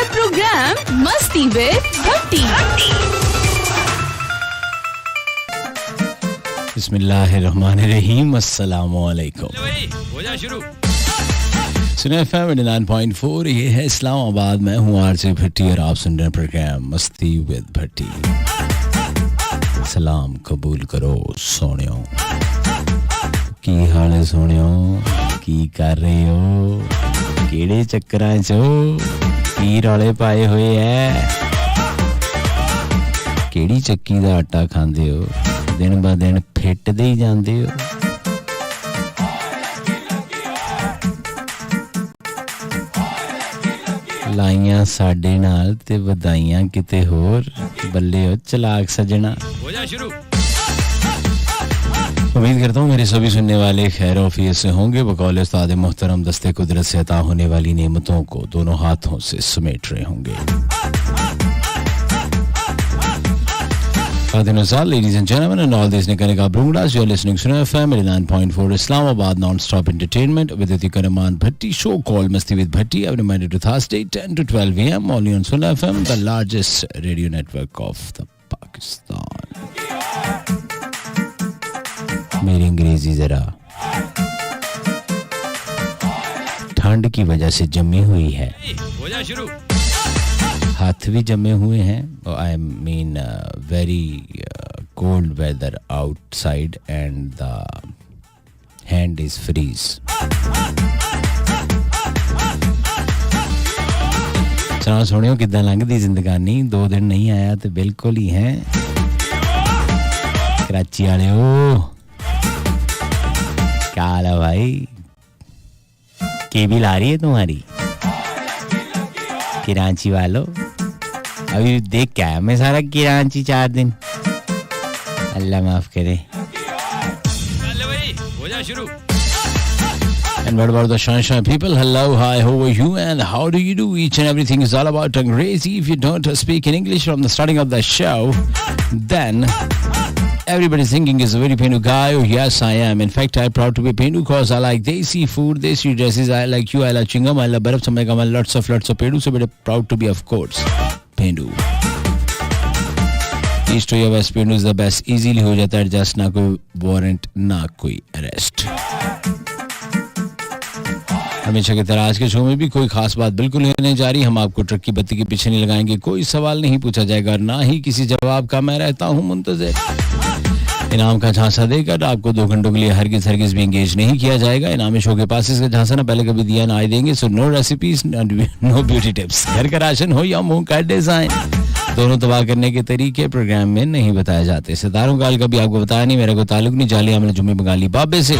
है प्रोग्राम मस्ती विद भट्टी। बिस्मिल्लाहिर्रहमानिर्रहीम, अस्सलामु अलैकुम। हो जा शुरू। सुने एफएम 89.4, ये है इस्लामाबाद। मैं हूँ आरजे भट्टी और आप सुन रहे हैं प्रोग्राम मस्ती विद भट्टी। सलाम कबूल करो सोनियो, की हाल है सोनियो, की कर रहे हो, केड़े चक्करां च हो, की रौले पाए हुए है, केड़ी चक्की दा आटा खांदे हो, दिन ब दिन फिटदे ही जांदे हो। लाइयां साडे नाल ते वधाइयां किते होर, बल्ले हो चलाक सजना। हो जा शुरू। उम्मीद करता हूँ मेरे सभी सुनने वाले खैर औफियत से होंगे। बकौल उस्ताद मोहतरम दस्ते कुदरत से अता होने वाली नेमतों को दोनों हाथों से समेट रहे होंगे। Ladies and gentlemen, and all these Nikanika Brungas, you're listening to FM 89.4 Islamabad non-stop entertainment with Atika Rahman Bhatti, show called Masti with Bhatti every Monday to Thursday 10 to 12 a.m. only on Sunnah FM, the largest radio network of the Pakistan. मेरी अंग्रेजी जरा ठंड की वजह से जमी हुई है, हो जा शुरू। हाथ भी जमे हुए हैं। I mean very cold weather outside and the hand is freeze. चलो सुनियो किद्दां लंघदी जिंदगानी, 2 दिन नहीं आया तो बिल्कुल ही हैं कराची वाले। ओ क्या हाल है भाई, केबल आ रही है तुम्हारी कराची वालों? अभी देख के आया मैं सारा कराची 4 दिन, अल्लाह माफ करे। चल भाई हो जा शुरू। And what about the sunshine people? Hello, hi, how are you and how do you do? Each and everything is all about Angrezi. If you don't speak in English from the starting of the show, then everybody's thinking is a very Pendu guy. Oh yes, I am. In fact, I'm proud to be Pendu because I like Desi food, Desi dresses. I like you, I like chingam, I love barf samay kamal, lots of Pendu. So very proud to be, of course, Pendu. East to your West Pendu is the best. Easily हो जाता है adjust, ना कोई warrant, ना कोई arrest. हमेशा की तरह आज के शो में भी कोई खास बात बिल्कुल नहीं जा रही। हम आपको ट्रक की बत्ती के पीछे नहीं लगाएंगे, कोई सवाल नहीं पूछा जाएगा और ना ही किसी जवाब का। मैं रहता हूँ मुंतज़िर। इनाम का झांसा देकर आपको 2 घंटों के लिए हरगिज़ भी एंगेज नहीं किया जाएगा। इनामी शो के पास इसका झांसा ना पहले कभी दिया ना आए देंगे। So no recipes, no beauty tips. घर का राशन हो या मुंह का डिजाइन, दोनों तबाह करने के तरीके प्रोग्राम में नहीं बताए जाते। सितारों का कभी आपको बताया नहीं, मेरा कोई ताल्लुक नहीं। जालिया मैंने जुम्मे बंगाली बाबे से,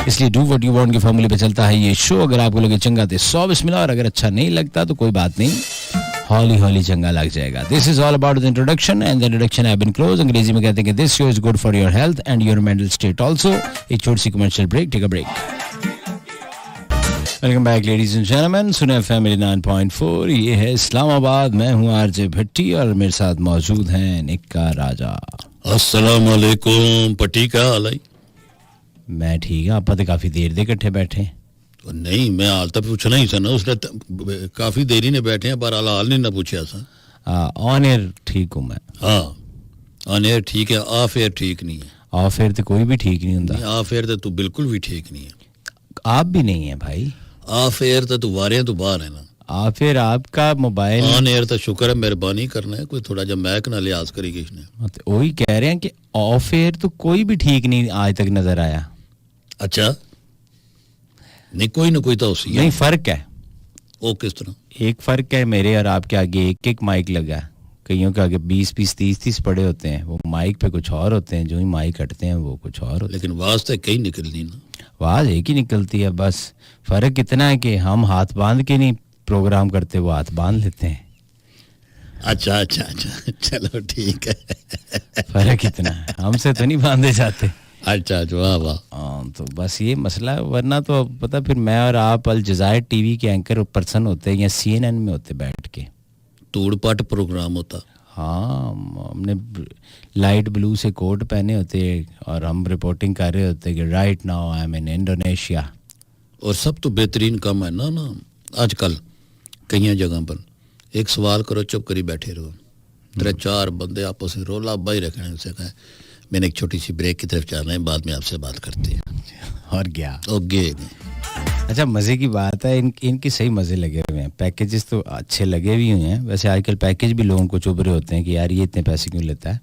इसलिए डू व्हाट यू वांट की फॉर्मूले पे चलता है ये शो। अगर आपको लगे चंगा तो 100 बिस्मिल्लाह, और अगर अच्छा नहीं लगता तो कोई बात नहीं, हौली हौली चंगा लग जाएगा। This is all about the introduction and the introduction have been close. अंग्रेजी में कहते हैं कि this show is good for your health and your mental state also. एक छोटी सी commercial break, take a break. Welcome back ladies and gentleman, सुने FM 89.4, ये है इस्लामाबाद। मैं हूँ आरजे भट्टी और मेरे साथ मौजूद हैं निक्का राजा। अस्सलाम वालेकुम पट्टी, का हाल है? मैं ठीक हूँ। आप तो काफी देर दे इकट्ठे बैठे। नहीं, मैं हाल तक पूछना ही था ना, उसने काफी देरी ने बैठे हैं, पर हाल नहीं ना पूछा था। ऑन एयर ठीक हूँ मैं। हाँ, ऑन एयर ठीक है, ऑफ एयर ठीक नहीं है। ऑफ एयर तो कोई भी ठीक नहीं होता। ऑफ एयर तो तू बिल्कुल भी ठीक नहीं है। आप भी नहीं है भाई। ऑफ एयर तो तू वारे तो बाहर है ना। ऑफ एयर आपका मोबाइल, ऑन एयर तो शुक्र है, मेहरबानी करना है, कोई थोड़ा जब मैक ना लिहाज करी किसने। वही कह रहे हैं कि ऑफ एयर तो कोई भी ठीक नहीं आज तक नजर आया। अच्छा, नहीं कोई ना कोई तो उसी नहीं, फर्क है। वो किस तरह? एक फर्क है, मेरे और आपके आगे एक माइक लगा है, कईयों के आगे 20-20, 30-30 पड़े होते हैं। वो माइक पे कुछ और होते हैं, जो ही माइक हटते हैं वो कुछ और होते। लेकिन आवाज तो कहीं निकलती ना। आवाज एक ही निकलती है, बस फर्क इतना है कि हम हाथ बांध के नहीं प्रोग्राम करते, वो हाथ बांध लेते हैं। अच्छा अच्छा अच्छा, चलो ठीक है। फर्क इतना है, हमसे तो नहीं बांधे जाते। अच्छा, वाह वाह। तो बस ये मसला है, वरना तो पता फिर मैं और आप अल जज़ायर टीवी के एंकर पर्सन होते या CNN में होते बैठ के, तोड़पाट प्रोग्राम होता। हाँ, हमने लाइट ब्लू से कोट पहने होते और हम रिपोर्टिंग कर रहे होते कि right now I am in Indonesia. और सब तो बेहतरीन काम है ना आजकल कई जगह पर एक सवाल करो चुप करी बैठे रहो, 3-4 बंदे आपस में रोला बाई रखने से कहा मैंने एक छोटी सी ब्रेक की तरफ जाना है, बाद में आपसे बात करते हैं। और क्या ओके। अच्छा मज़े की बात है, इनके सही मज़े लगे हुए हैं, पैकेजेस तो अच्छे लगे भी हुए हैं। वैसे आजकल पैकेज भी लोगों को चुभ रहे होते हैं कि यार ये इतने पैसे क्यों लेता है।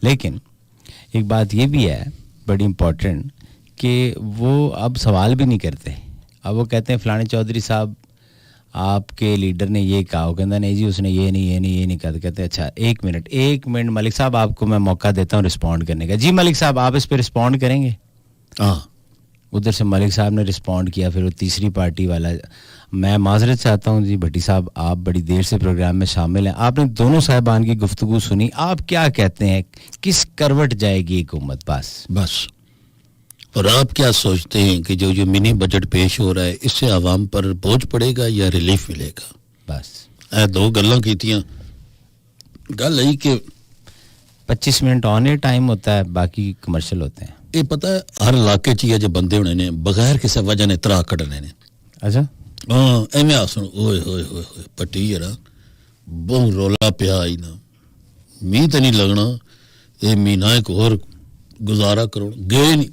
लेकिन एक बात ये भी है बड़ी इम्पोर्टेंट कि वो अब सवाल भी नहीं करते। अब वो कहते हैं फलाने चौधरी साहब आपके लीडर ने ये कहा, वो कहता नहीं जी उसने ये नहीं कहा। तो कहते हैं अच्छा एक मिनट मलिक साहब आपको मैं मौका देता हूँ रिस्पॉन्ड करने का। जी मलिक साहब आप इस पर रिस्पॉन्ड करेंगे? हाँ। उधर से मलिक साहब ने रिस्पॉन्ड किया, फिर वो तीसरी पार्टी वाला, मैं माजरत चाहता हूँ जी भट्टी साहब आप बड़ी देर से प्रोग्राम में शामिल हैं, आपने दोनों साहिबान की गुफ्तगू सुनी, आप क्या कहते हैं किस करवट जाएगी हुकूमत? बस और आप क्या सोचते हैं कि जो मिनी बजट पेश हो रहा है इससे आवाम पर बोझ पड़ेगा या रिलीफ मिलेगा? बस ए दो गल्लां कीतियां। गल यही कि 25 मिनट ऑन एयर टाइम होता है, बाकी कमर्शियल होते हैं। ये पता है हर इलाके च ये जो बंदे होने ने बगैर किसी वजह ने तरा कढ़ने ने। अच्छा हाँ एवं आसन ओए होए होए पट्टी जरा बहुत रोला पिया ही ना, मी तो नहीं लगना ये महीना एक और गुजारा करो गए नहीं।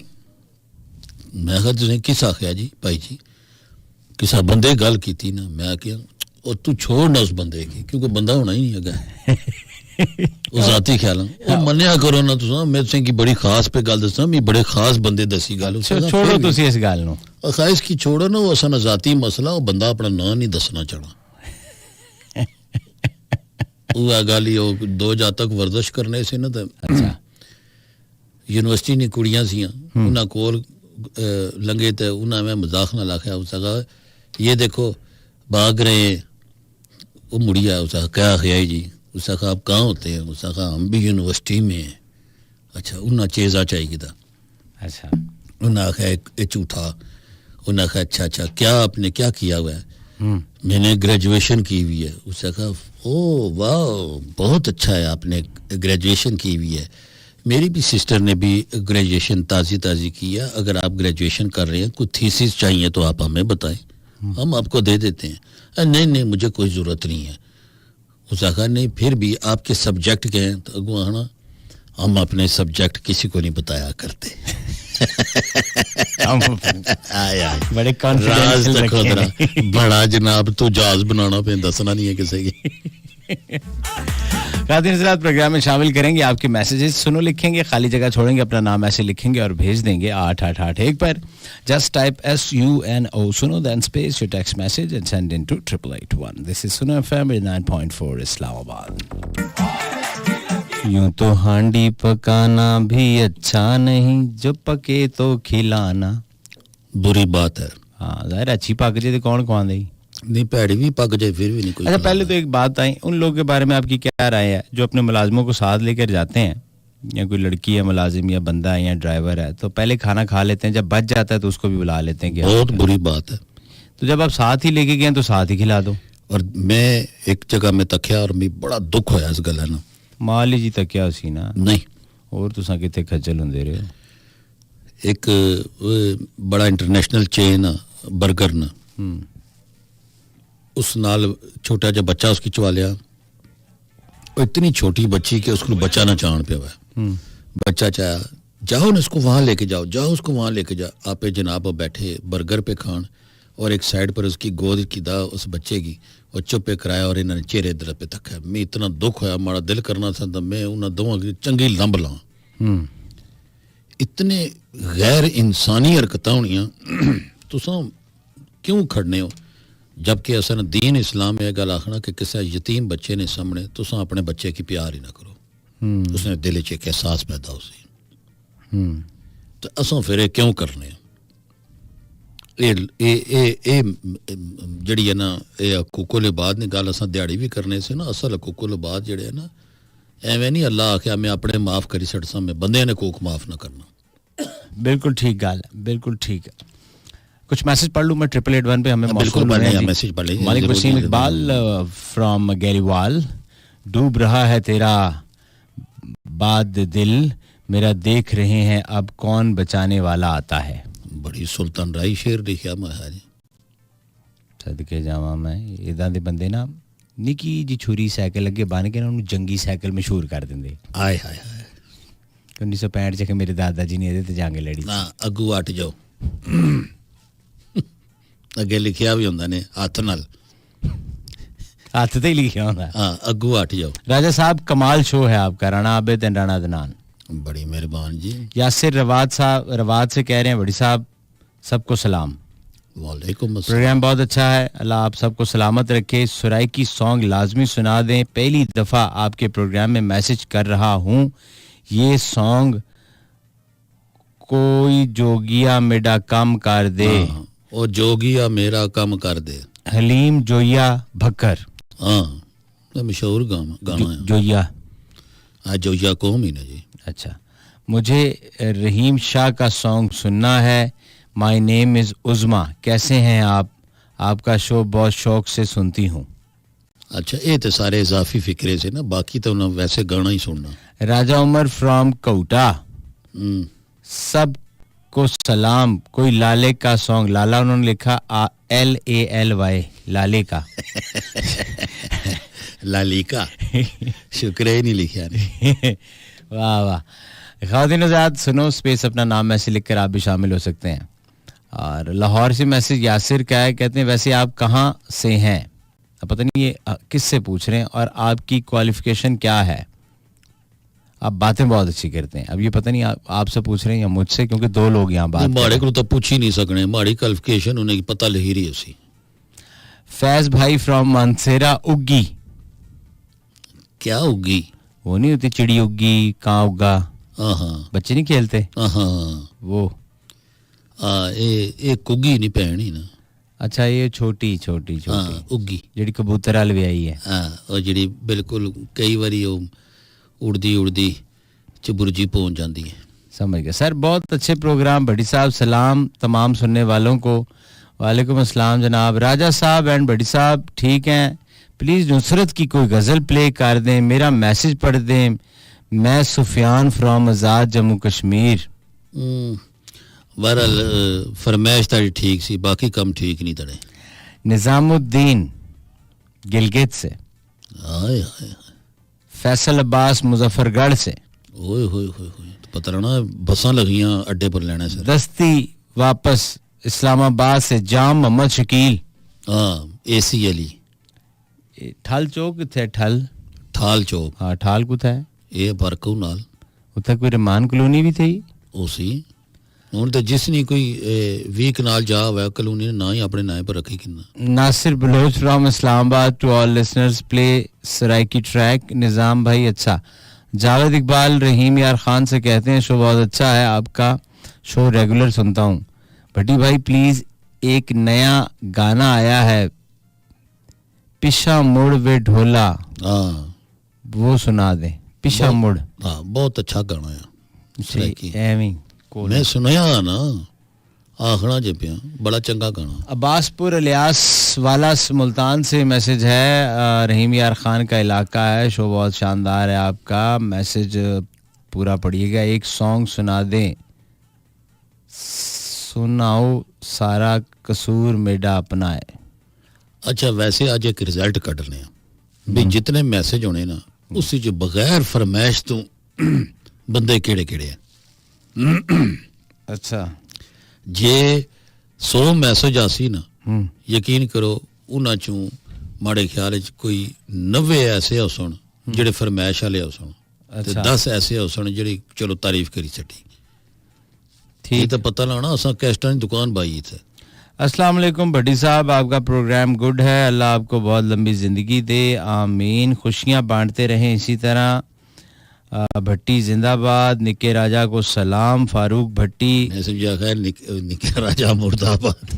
मैं कहा तुसें किस आख्या जी भाई जी, किसा बंदे गल की थी ना, मैं आख्या और तू छोड़ ना उस बंदे की क्योंकि बंदा होना ही नहीं है वो जाती ख्याल वो मन्या करो ना तुसा। मैं तुसें की बड़ी खास पे गल दसा, मैं बड़े खास बंदे दसी गल छोड़ो तुसी इस गल नु खाइश की छोड़ो ना, वो असा जाती मसला वो बंदा अपना नाम नहीं दसना चाहना। वो गल ही वो 2 जातक वर्जिश करने से ना तो अच्छा यूनिवर्सिटी नी कुड़ियां सियां उन्हां कोल लंगे तो उन्हें मैं मजाक ना लाख्या, उसका कहा ये देखो भाग रहे, वो मुड़िया उसका क्या आख्या जी, उसका कहा आप कहाँ होते हैं, उसका कहा हम भी यूनिवर्सिटी में हैं। अच्छा उन्हें चेजा चाहिए था। अच्छा उन्हें आख्या एक झूठा, उन्हें आख्या अच्छा क्या आपने क्या किया हुआ है? मैंने ग्रेजुएशन की हुई है। उसका कहा ओ वाह बहुत अच्छा है आपने ग्रेजुएशन की हुई है, मेरी भी सिस्टर ने भी ग्रेजुएशन ताज़ी की है, अगर आप ग्रेजुएशन कर रहे हैं कुछ थीसिस चाहिए तो आप हमें बताएं हम आपको दे देते हैं। नहीं मुझे कोई ज़रूरत नहीं है। उसका कहा नहीं फिर भी आपके सब्जेक्ट के हैं? तो अगुआ ना हम अपने सब्जेक्ट किसी को नहीं बताया करते। बड़े कॉन्फिडेंशियल बड़ा जनाब तो जहाज बनाना पे दसना नहीं है किसी की। रात प्रोग्राम में शामिल करेंगे, आपके मैसेजेस सुनो लिखेंगे, खाली जगह छोड़ेंगे, अपना नाम ऐसे लिखेंगे और भेज देंगे 8881 पर। Just type SUNO Suno then space your text message and send in to 8881। This is Suno FM 9.4 Islamabad. यूं तो हांडी पकाना भी अच्छा नहीं, जो पके तो खिलाना बुरी बात है। हाँ जाहिर अच्छी पक जाए तो कौन खवांदे नहीं, पैड़ी भी पक जाए फिर भी नहीं कोई। अच्छा पहले तो एक बात आई, उन लोगों के बारे में आपकी क्या राय है जो अपने मुलाजिमों को साथ लेकर जाते हैं, या कोई लड़की है मुलाजिम या बंदा है या ड्राइवर है, तो पहले खाना खा लेते हैं, जब बच जाता है तो उसको भी बुला लेते हैं। बहुत बुरी बात है। तो जब आप साथ ही लेके गए तो साथ ही खिला दो। और मैं एक जगह में तकिया और मैं बड़ा दुख होया इस गल ना। माली जी तकिया उसी ना नहीं और तुसा कितने खज्जल होंदे रहे हो। एक बड़ा इंटरनेशनल चेन बर्गर ना, उस नाल छोटा जा बच्चा उसकी चवा लिया, इतनी छोटी बच्ची कि उसको बच्चा ना चाहन पे हुआ। बच्चा चाहा जाओ ना इसको वहां लेके जाओ उसको वहां लेके जाओ। आपे जनाब बैठे बर्गर पे खान और एक साइड पर उसकी गोद की दा उस बच्चे की और चुप पे कराया और इन्होंने चेहरे दर पे तक है। मैं इतना दुख होया, मारा दिल करना था मैं उन्हें दोवां की चंगी लंब ला। इतने गैर इंसानी हरकतां होनियां तुसां क्यों खड़ने हो? जबकि असन दीन इस्लाम में गल आखना कि किसी यतीम बच्चे ने सामने तुसां अपने बच्चे की प्यार ही ना करो। उसने दिल च एक एहसास पैदा हो सी तो असां फिर क्यों करने? जड़ी है ना ये हकूकुल इबाद ने गल असां दिहाड़ी भी करने से ना, असल हकूकुल इबाद जड़े है ना एवं नहीं अल्लाह आख्या मैं अपने माफ करी छड़सा, मैं बंदे ने कोक माफ ना करना। बिल्कुल ठीक गल, बिल्कुल ठीक। कुछ मैसेज पढ़ लूँ मैं 8881 पे हमें बिल्कुल मैसेज पढ़ लीजिए। मालिक वसीम इकबाल फ्रॉम गैरीवाल, डूब रहा है तेरा बाद दिल मेरा, देख रहे हैं अब कौन बचाने वाला आता है। बड़ी सुल्तान राई शेर लिखा महाराज। सदके जावा मैं इदां दे बंदे ना ਨਿੱਕੀ ਜੀ ਛੁਰੀ ਸਾਈਕਲ ਅੱਗੇ ਬੰਨ ਕੇ ਨਾ ਉਹਨੂੰ ਜੰਗੀ ਸਾਈਕਲ ਮਸ਼ਹੂਰ ਕਰ ਦਿੰਦੇ। ਆਏ ਹਾਏ ਹਾਏ 1965 ਚ ਕਿ ਮੇਰੇ ਦਾਦਾ ਜੀ ਨੇ ਇਹਦੇ ਤੇ ਜੰਗ ਲੜੀ। ਨਾ ਅੱਗੂ ਹਟ ਜਾਓ ਅੱਗੇ ਲਿਖਿਆ ਵੀ ਹੁੰਦਾ ਨੇ ਹੱਥ ਨਾਲ ਹੱਥ ਤੇ ਹੀ ਲਿਖਿਆ ਹੁੰਦਾ। हाँ अग्गू हट जाओ। राजा साहब कमाल शो है आपका, राणा आबिद एंड राणा अदनान। बड़ी मेहरबान जी। यासिर रवाद से कह रहे हैं बड़ी साहब सबको सलाम। वालेकुम अस्सलाम। प्रोग्राम बहुत अच्छा है, अल्लाह आप सबको सलामत रखे। सुराइकी सॉन्ग लाजमी सुना दें, पहली दफ़ा आपके प्रोग्राम में मैसेज कर रहा हूँ। ये सॉन्ग कोई जोगिया मेरा कम कर दे। हाँ, ओ जोगिया मेरा कम कर दे। हलीम जोया भक्कर। हाँ मशहूर गाना है। जोया हाँ जोया कौम ही ना जी। अच्छा, मुझे रहीम शाह का सॉन्ग सुनना है। My name is उज़मा। कैसे हैं आप? आपका शो बहुत शौक से सुनती हूँ। अच्छा ये तो सारे इजाफी फिक्रे से ना, बाकी तो ना वैसे गाना ही सुनना। राजा उमर फ्रॉम कोटा। हम्म, सब को सलाम। कोई लाले का सॉन्ग, लाला उन्होंने लिखा LALY, लाले का। लालिका शुक्र ही नहीं लिखा ने। वाह वाह। ख़वातीन आज़ाद सुनो स्पेस, अपना नाम मैसेज लिखकर आप भी शामिल हो सकते हैं। और लाहौर से मैसेज यासिर का है, कहते हैं वैसे आप कहाँ से हैं? अब पता नहीं ये किस से पूछ रहे हैं और आपकी क्वालिफिकेशन क्या है। आप बातें बहुत अच्छी करते हैं। अब ये पता नहीं आपसे पूछ रहे हैं या मुझसे, क्योंकि दो लोग यहाँ बात माड़े को तो पूछ ही नहीं सकने, माड़ी क्वालिफिकेशन उन्हें पता लगी रही उसी। फैज भाई फ्रॉम मानसेरा। उग्गी क्या उगी? वो नहीं होती चिड़ी उग्गी, कहाँ उग्गा, हाँ बच्चे नहीं खेलते हाँ वो। ये कुगी नहीं पहनी ना। अच्छा ये छोटी छोटी हाँ छोटी उगी ਜਿਹੜੀ ਕਬੂਤਰ ਵਾਲ ਵੀ ਆਈ ਹੈ। हाँ और ਜਿਹੜੀ बिल्कुल कई बारी वो उड़दी उड़दी चबुरजी पहुंच जाती है। समझ गया सर, बहुत अच्छे प्रोग्राम। बड़ी साहब सलाम तमाम सुनने वालों को। वालेकुम अस्सलाम जनाब। राजा साहब एंड बड़ी साहब ठीक हैं? प्लीज़ नुसरत की कोई गज़ल प्ले कर दें, मेरा मैसेज पढ़ दें। मैं सुफियान फ्रॉम आज़ाद जम्मू कश्मीर। बहरहाल फरमाइश तारी ठीक सी, बाकी कम ठीक नहीं तड़े। निज़ामुद्दीन गिलगित से। हाय हाय फैसल अब्बास मुजफ्फरगढ़ से। ओए होए होए होए, तो पता रहना बसां लगियां अड्डे पर लेने से। दस्ती वापस इस्लामाबाद से जाम मोहम्मद शकील। हाँ AC अली ठल चौक थे ठल ठाल चौक। हाँ ठाल कुछ है ये बरकू नाल उत्थे कोई रहमान कॉलोनी भी थी। उसी ਹੁਣ ਤੇ ਜਿਸ ਨੇ ਕੋਈ ਵੀਕ ਨਾਲ ਜਾ ਹੋਇਆ ਕਲੋਨੀ ਨੇ ਨਾ ਹੀ ਆਪਣੇ ਨਾਂ पर रखी किन्ना। Nasir Baloch from Islamabad. To all listeners play Saraiki track. Nizam भाई अच्छा। जावेद इकबाल रहीम यार खान से कहते हैं शो बहुत अच्छा है, आपका शो रेगुलर सुनता हूँ। भट्टी भाई प्लीज़ एक नया गाना आया है पिशा मुड़ वे ढोला, हाँ वो सुना दे। पिशा मुड़। हाँ बहुत अच्छा गाना है सराइकी। एवं मैं सुनया ना आखना जे पिया, बड़ा चंगा गाना। अब्बासपुर इलियास वाला मुल्तान से मैसेज है। रहीम यार खान का इलाका है, शो बहुत शानदार है आपका। मैसेज पूरा पढ़िएगा। एक सॉन्ग सुना दें। सुनाओ सारा कसूर मेरा अपना है। अच्छा वैसे आज एक रिजल्ट कटने भी जितने मैसेज होने ना उसी जो बगैर फरमाइश तो बंदे केड़े केड़े हैं। अच्छा जे 100 मैसेज आसी ना यकीन करो उन्हां चों माड़े ख्याल च कोई 90 ऐसे हो सुन जेड़े फरमाइश वाले हो सुन ते 10 ऐसे हो सुन जेड़ी चलो तारीफ करी छड़ी। ठीक तो पता लाना असा कैस्टां दी दुकान बाई थे। अस्सलाम वालेकुम भट्टी साहब, आपका प्रोग्राम गुड है, अल्लाह आपको बहुत लंबी ज़िंदगी दे, आमीन। खुशियाँ बांटते रहें इसी तरह। भट्टी जिंदाबाद। निके राजा को सलाम। फारूक भट्टी। मैं समझा खैर निके राजा मुर्दाबाद।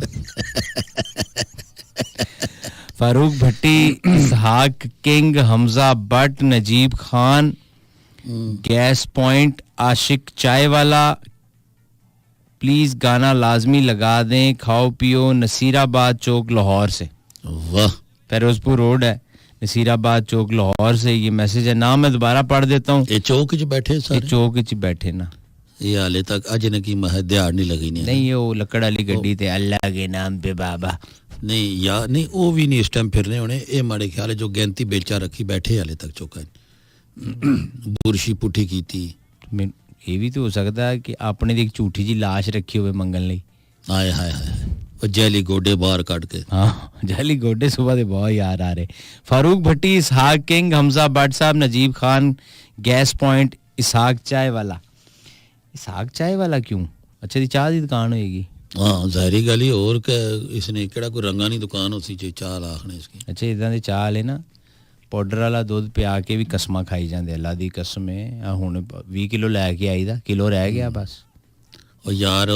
Farooq Bhatti, Ishaq king, Hamza Bhatt, Najeeb Khan, gas point, Ashiq चाय वाला। प्लीज गाना लाजमी लगा दें। खाओ पियो नसीराबाद चौक लाहौर से। वाह फिरोजपुर रोड है, नसीराबाद चौक लाहौर से ये मैसेज है। नाम मैं दोबारा पढ़ देता हूँ। ये चौक च बैठे सारे। चौक च बैठे ना, ये हाले तक अज ने की मह दिहाड़ नहीं लगी नहीं, वो लकड़ वाली गड्डी थे। अल्लाह के नाम पे बाबा नहीं या नहीं वो भी नहीं इस टाइम फिरने होने ये माड़े ख्याल है जो गैंती बेचा रखी बैठे हाले तक चुका बुरशी पुठी की थी ये भी तो हो सकता है कि आपने एक झूठी जी लाश रखी हुए मंगल ਲਈ हाय हाय हाय और जैली गोडे बाहर काट के हाँ जाली गोडे सुबह दे बहुत याद आ रहे फारूक भट्टी इसहाक किंग हमजा भट्ट साहब नजीब खान गैस पॉइंट इसहाक चाय वाला क्यों अच्छा जी चाह की दुकान होएगी हाँ ज़ाहिरी गल ही और इसने केड़ा कोई रंगा नहीं दुकान होती जो चाह आखने इसकी अच्छा इदां दे चाह ले ना पाउडर वाला दुध पिया के भी कसमां खाई जांदे अल्लाह दी कसम है हुण 20 किलो लैके आई दा किलो रह गया बस और यार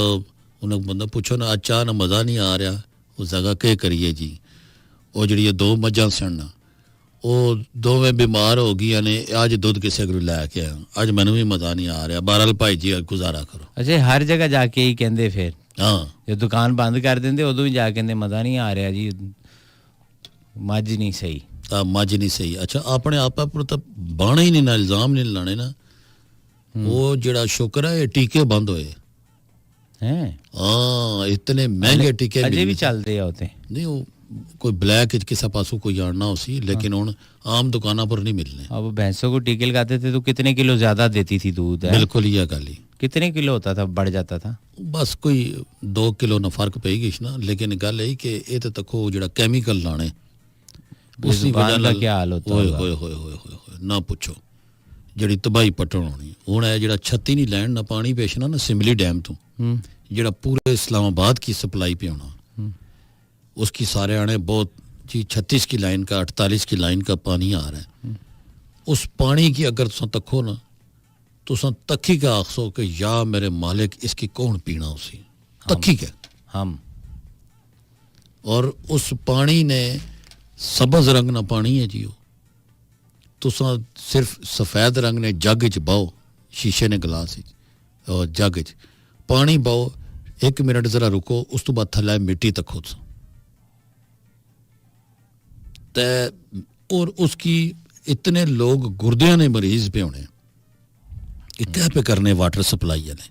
उन्हें बंदा पूछो ना आज चाह ना मज़ा नहीं आ रहा उस जगह के करिए जी वो जी दो मझां सन वो दोवें बीमार हो गई ने अज दुध किसी को लैके आया अज मैनू भी मज़ा नहीं आ रहा बहरहाल भाई जी गुजारा करो अच्छा हर जगह जाके ही कहंदे फिर हाँ जो दुकान बंद कर देंगे उदों भी जाके कहंदे मज़ा नहीं आ रहा जी मझ नहीं सही मझ नहीं सही अच्छा अपने आप पर तो बाणे ही नहीं ना इल्जाम नहीं लाने ना वो जड़ा शुक्र है ये टीके बंद होए हैं हाँ इतने महंगे टीके अजे भी चलते होते नहीं वो कोई ब्लैक किसी पासों कोई जानना उसी लेकिन हुन आम दुकानों पर नहीं मिलने अब भैंसों को टीके लगाते थे तो कितने किलो ज्यादा देती थी दूध बिल्कुल ये गल ही कितने किलो होता था बढ़ जाता था बस कोई 2 किलो ना फर्क पेगी ना लेकिन गल है कि ये तो तको जड़ा केमिकल लाने उसी वजह का क्या हाल होता है होए ना पूछो जड़ी तबाही पटन होनी हुन है जड़ा 36 नहीं लैंड ना पानी पेशना ना सिमली डैम तो जड़ा पूरे इस्लामाबाद की सप्लाई पे होना उसकी सारे आने बहुत जी 36 की लाइन का 48 की लाइन का पानी आ रहा है उस पानी की अगर तुम तको ना तो तखी का आखसो कि या मेरे मालिक इसकी कौन पीना उसी तखी के हम और उस पानी ने सबज रंग ना पानी है जी तो सिर्फ सफेद रंग ने जग च बाओ शीशे ने गिलास और जग च पानी बाओ 1 मिनट जरा रुको उस तो बाद थल्ले मिट्टी तक खुद और उसकी इतने लोग गुर्दियां ने मरीज पे होने क्या पे करने वाटर सप्लाई वाले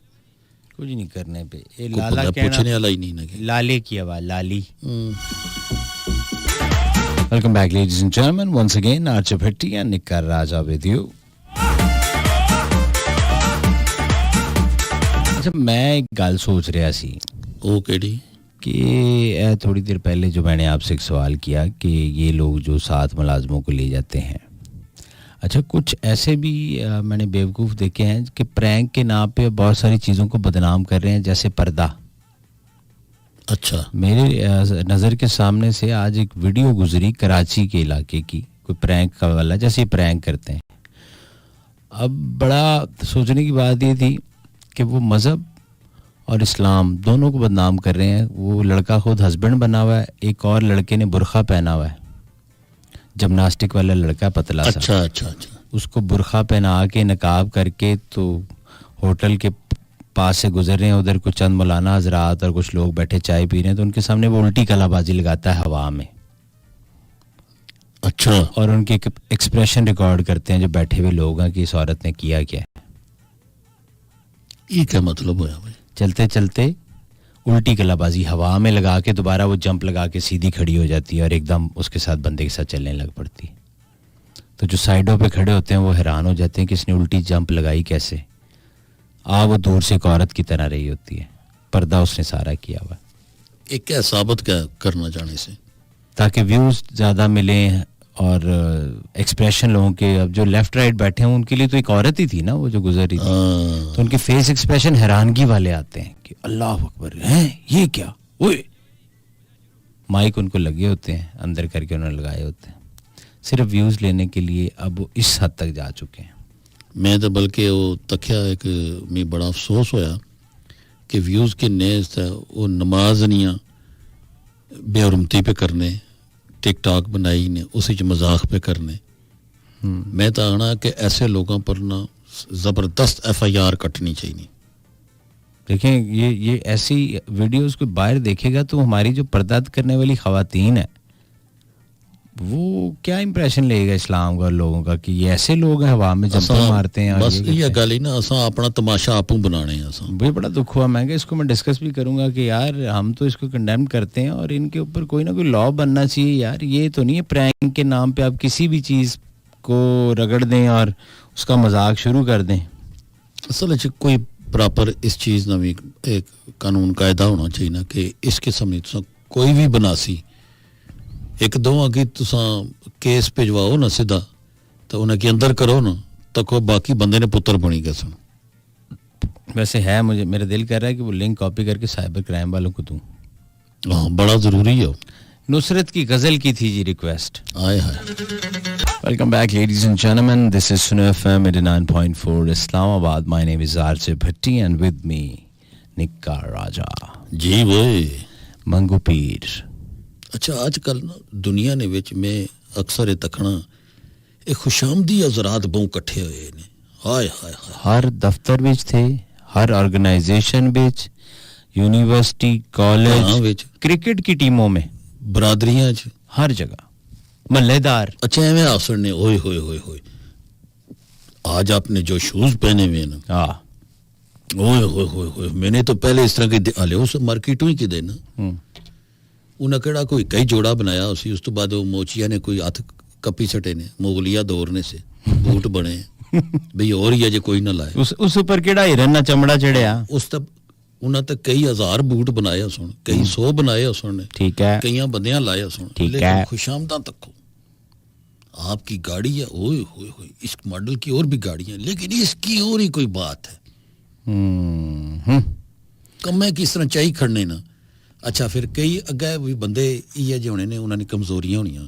कुछ नहीं करने पे ये लाला पूछने वाला ही नहीं ना लाले की आवाज लाली Welcome back, ladies and gentlemen. Once again, Archer Bhatti and Nikkar Raja with you. अच्छा मैं एक गल सोच रहा सी वो केड़ी कि थोड़ी देर पहले जो मैंने आपसे एक सवाल किया कि ये लोग जो 7 मुलाजमों को ले जाते हैं अच्छा कुछ ऐसे भी मैंने बेवकूफ़ देखे हैं कि प्रैंक के नाम पे बहुत सारी चीज़ों को बदनाम कर रहे हैं जैसे पर्दा अच्छा मेरे नज़र के सामने से आज एक वीडियो गुजरी कराची के इलाके की कोई प्रैंक का वाला जैसे प्रैंक करते हैं अब बड़ा सोचने की बात ये थी कि वो मज़हब और इस्लाम दोनों को बदनाम कर रहे हैं वो लड़का खुद हस्बैंड बना हुआ है एक और लड़के ने बुरखा पहना हुआ है जिम्नास्टिक वाला लड़का पतला सा अच्छा अच्छा अच्छा उसको बुरखा पहना के नकाब करके तो होटल के पास से गुजर रहे हैं उधर कुछ चंद मौलाना हजरात और कुछ लोग बैठे चाय पी रहे हैं तो उनके सामने वो उल्टी कलाबाजी लगाता है हवा में अच्छा और उनके एक्सप्रेशन रिकॉर्ड करते हैं जो बैठे हुए लोग हैं कि इस औरत ने किया क्या ये क्या मतलब होया भाई चलते चलते उल्टी कलाबाजी हवा में लगा के दोबारा वो जंप लगा के सीधी खड़ी हो जाती है और एकदम उसके साथ बंदे के साथ चलने लग पड़ती है तो जो साइडों पे खड़े होते हैं वो हैरान हो जाते हैं कि इसने उल्टी जंप लगाई कैसे वो दूर से एक औरत की तरह रही होती है पर्दा उसने सारा किया हुआ एक क्या साबित क्या करना चाहने से ताकि व्यूज ज़्यादा मिले और एक्सप्रेशन लोगों के अब जो लेफ्ट राइट बैठे हैं उनके लिए तो एक औरत ही थी ना वो जो गुजर रही थी तो उनके फेस एक्सप्रेशन हैरानगी वाले आते हैं कि अल्लाह अकबर हैं ये क्या ओए माइक उनको लगे होते हैं अंदर करके उन्होंने लगाए होते हैं सिर्फ व्यूज लेने के लिए अब वो इस हद तक जा चुके हैं मैं तो बल्कि वो तख्या एक मैं बड़ा अफसोस होया कि व्यूज के नेज था वो नमाज नहीं बेहरमती पे करने टिकटॉक बनाई ने उसी च मजाक पे करने मैं तो आना कि ऐसे लोगों पर ना ज़बरदस्त FIR कटनी चाहिए देखें ये ऐसी वीडियोस को बाहर देखेगा तो हमारी जो पर्दा करने वाली ख़वातीन है वो क्या इंप्रेशन लेगा इस्लाम का लोगों का कि ये ऐसे लोग हैं हवा में जंप मारते हैं। बस ये गल ही ना असा अपना तमाशा आपू बनाने हैं असा। भाई बड़ा दुख हुआ, मैं इसको मैं डिस्कस भी करूंगा कि यार हम तो इसको कंडेम करते हैं और इनके ऊपर कोई ना कोई लॉ बनना चाहिए यार। ये तो नहीं है प्रैंक के नाम पे आप किसी भी चीज़ को रगड़ दें और उसका मजाक शुरू कर दें। असल च कोई प्रॉपर इस चीज़ ना भी एक कानून कायदा होना चाहिए ना कि इस किस्म की तुसा कोई भी बनासी एक दो अगे तुसा केस भिजवाओ ना सीधा तो उन्हें के अंदर करो ना तो कोई बाकी बंदे ने पुत्र बनी गए सन। वैसे है मुझे मेरा दिल कर रहा है कि वो लिंक कॉपी करके साइबर क्राइम वालों को दूं। हाँ बड़ा ज़रूरी है। नुसरत की गज़ल की थी जी रिक्वेस्ट। आए हाय। Welcome back, ladies and gentlemen. This is Suno FM 89.4 Islamabad. My name is RJ Bhatti and with me, Nikka Raja. जी वो मंगू पीर। अच्छा आजकल ना दुनिया ने विच में अक्सर तकना ये खुशामदी हज़रात बहु इकट्ठे हुए ने। हाय हाय हाय। हर दफ्तर विच थे, हर ऑर्गेनाइजेशन विच, यूनिवर्सिटी, कॉलेज, क्रिकेट की टीमों में, बरादरियां च, हर जगह मल्लेदार। अच्छा एवं अफसर ने ओए होए होए होए आज आपने जो शूज पहने हुए ना, हाँ ओए होए होए होए मैंने तो पहले इस तरह के आले उस मार्केटों ही की देना उन्हें केड़ा कोई कई जोड़ा बनाया उसी उस तो बाद वो मोचिया ने कोई हाथ कपी सटे ने मुगलिया दौरने से बूट बने भाई और ही अजे कोई ना लाए उस ऊपर केड़ा हिरन ना चमड़ा चढ़िया उस तब उन्हें तो कई हजार बूट बनाए सुन कई 100 बनाए उसने। ठीक है कई बंदियां लाए सुन। लेकिन खुशामदा तक आपकी गाड़ी है ओए होए होए इस मॉडल की और भी गाड़ियां लेकिन इसकी और ही कोई बात है। कम किस तरह चाहिए खड़ने ना। अच्छा फिर कई अगे भी बंदे ये जो होने ने उन्होंने कमजोरियां होनियां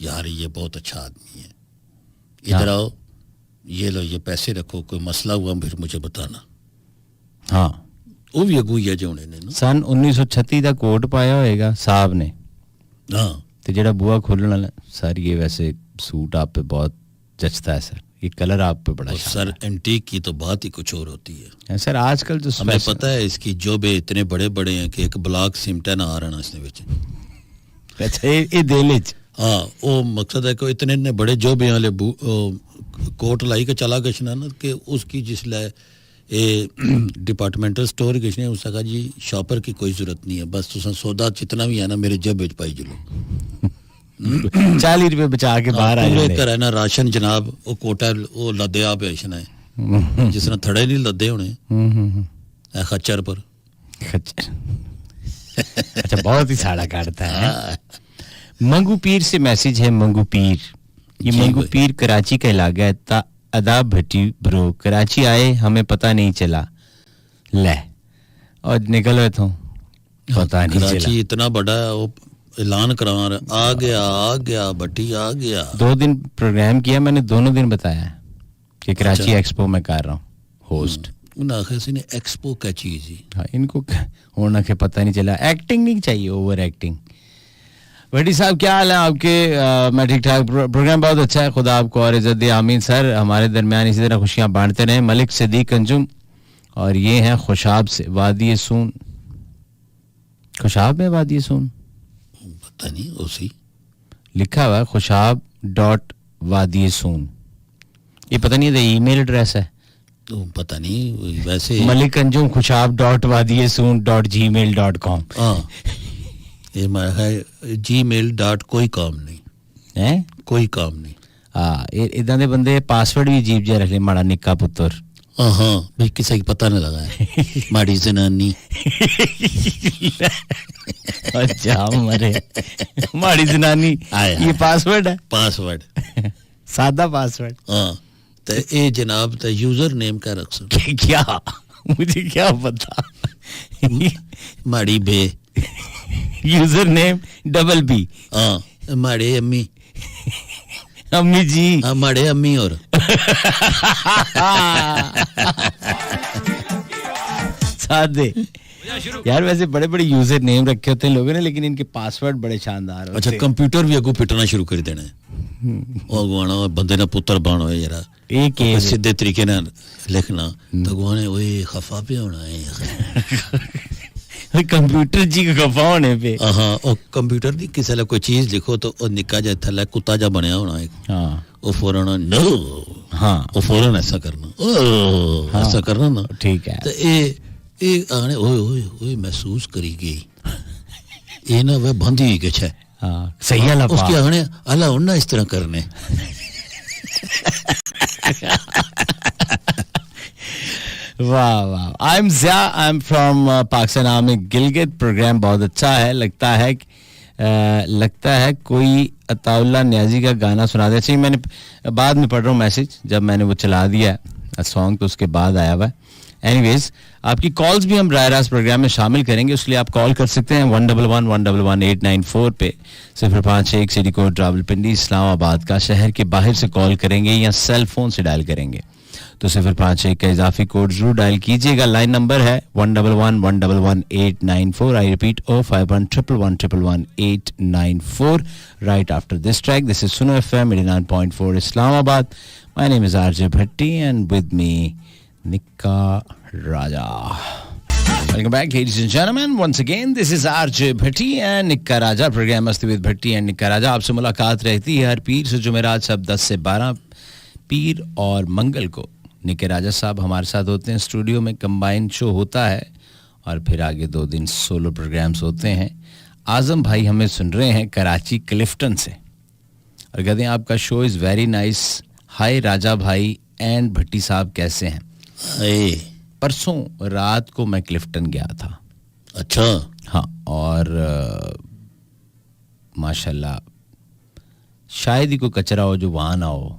यार ये बहुत अच्छा आदमी है इधर आओ ये लो ये पैसे रखो कोई मसला हुआ फिर मुझे बताना। हाँ वो भी अगू ये जो होने ने ना सन 1936 का कोट पाया होएगा साहब ने। हाँ तो जेड़ा बुआ खोलने वाला सर ये वैसे सूट आप पे बहुत जचता है सर ये कलर आप पे बड़ा सर एंटीक की तो बात ही कुछ और होती है सर। आजकल जो हमें पता है इसकी जोबे इतने बड़े बड़े हैं कि एक ब्लॉक सिमटा ना आ रहा इसने विच। अच्छा ये देलेज हाँ वो मकसद है कि इतने ने बड़े जोबे वाले कोट लाई के चला गशना ना कि उसकी जिसले ये डिपार्टमेंटल स्टोर गशने उसने कहा जी शॉपर की कोई जरूरत नहीं है बस तुसा सौदा जितना भी है ना मेरे जेब विच पाई चलो 40 रुपए बचा के बाहर आ जाए कर ना राशन जनाब वो कोटा वो लदे आप ऐशना है जिस तरह थड़े नहीं लदे होने खच्चर पर खच्चर। अच्छा बहुत ही साड़ा काटता है। मंगू पीर से मैसेज है मंगू पीर ये मंगू पीर कराची का इलाका है अदाब भट्टी ब्रो कराची आए हमें पता नहीं चला ले और निकल तो पता नहीं चला। कराची इतना बड़ा वो ऐलान करवा रहा आ गया भट्टी आ गया। 2 दिन प्रोग्राम किया मैंने दोनों दिन बताया कि कराची एक्सपो में कर रहा हूँ होस्ट। ने एक्सपो क्या चीज है। हाँ इनको होना के पता नहीं चला। एक्टिंग नहीं चाहिए ओवर एक्टिंग। भट्टी साहब क्या हाल है आपके। मैं ठीक ठाक। प्रोग्राम बहुत अच्छा है खुदा आपको और इज्जत दे आमीन सर। हमारे दरमियान इसी तरह खुशियां बांटते रहे। मलिक सिद्दीक अंजुम और ये हैं खुशाब से वादी सून। खुशाब में वादी सून पता नहीं उसी लिखा हुआ है खुशाब .वादी सून। ये पता नहीं है ईमेल एड्रेस है तो पता नहीं वैसे मलिक अंजुम खुशाब .वादी सून .gmail.com। हाँ ये है gmail. कोई काम नहीं है कोई काम नहीं। हाँ इदा दे बंदे पासवर्ड भी अजीब जिहा रख ले माड़ा निक्का पुत्र। हाँ हाँ भाई किसी की पता नहीं लगा है माड़ी जनानी अच्छा मरे माड़ी जनानी ये पासवर्ड है पासवर्ड सादा पासवर्ड। हाँ तो ये जनाब तो यूजर नेम क्या रख सकते क्या मुझे क्या पता माड़ी बे यूजर नेम $B। हाँ माड़े अम्मी अम्मी जी हाँ माड़े अम्मी और सादे यार वैसे बड़े बड़े यूजर नेम रखे होते हैं लोगों ने लेकिन इनके पासवर्ड बड़े शानदार होते हैं। अच्छा कंप्यूटर भी अगू पिटना शुरू कर देना है अगवाना बंदे ना पुत्र बनो है जरा एक सीधे तरीके ना लिखना तो अगवाने ओए खफा पे होना है कंप्यूटर जी को खफा होने पे हाँ और कंप्यूटर दी किसी ला कोई चीज लिखो तो वो निक्का जा थल्ले कुत्ता जा बनया होना एक हाँ वो फौरन नो हाँ वो फौरन ऐसा करना ओ ऐसा करना ना ठीक है तो ये आने ओए ओए ओए महसूस करी गई ये ना वह बंदी ही कुछ है हाँ सही है उसके आने अल्लाह उन्ना इस तरह करने वाह वाह I am Zia I am from Pakistan Army Gilgit program बहुत अच्छा है लगता है कोई अताउल्ला न्याजी का गाना सुना दे चाहिए मैंने बाद में पढ़ रहा हूँ मैसेज जब मैंने वो चला दिया सॉन्ग तो उसके बाद आया हुआ है एनीवेज आपकी कॉल्स भी हम राय रास प्रोग्राम में शामिल करेंगे उसके लिए आप कॉल कर सकते हैं 111-111-894 पे 051 सिटी कोड रावलपिंडी इस्लामाबाद का शहर के बाहर से कॉल करेंगे या सेल फोन से डायल करेंगे तो 051 का इजाफी कोड जरूर डायल कीजिएगा लाइन नंबर है 111-111-894 I repeat 051-111-894 right after this track this is सुनो FM 89.4 Islamabad my name is RJ Bhatti and with me Nikka Raja. Welcome back, ladies and gentlemen. Once again, this is RJ Bhatti and Nikka Raja. Program मस्ती with Bhatti and Nikka Raja. आपसे मुलाकात रहती है हर पीर से जुमेरात सब 10 से 12 पीर और मंगल को निक्के राजा साहब हमारे साथ होते हैं स्टूडियो में कंबाइन शो होता है और फिर आगे 2 दिन सोलो प्रोग्राम्स होते हैं आजम भाई हमें सुन रहे हैं कराची क्लिफ्टन से और कहते हैं आपका show is very nice hi Raja भाई एंड भट्टी साहब कैसे हैं परसों रात को मैं क्लिफ्टन गया था अच्छा हाँ और माशाल्लाह शायद ही कोई कचरा हो जो वहाँ ना हो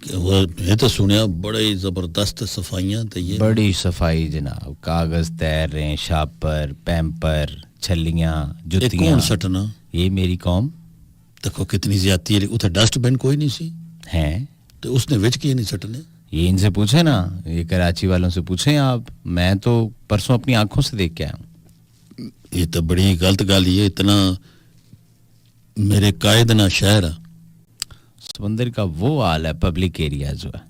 मैं तो सुनिया बड़े जबरदस्त सफाइयां तो ये बड़ी सफाई जनाब कागज तैर रहे हैं शापर पैम्पर छल्लियाँ जुतियाँ कौन सटना ये मेरी कौम देखो कितनी ज्यादती है उधर डस्टबिन कोई नहीं सी हैं तो उसने विच किए नहीं सटने ये इनसे पूछे ना ये कराची वालों से पूछें आप मैं तो परसों अपनी आंखों से देख के आया हूँ ये तो बड़ी गलत गल है इतना मेरे कायद ना शहर समंदर का वो हाल है पब्लिक एरिया जो है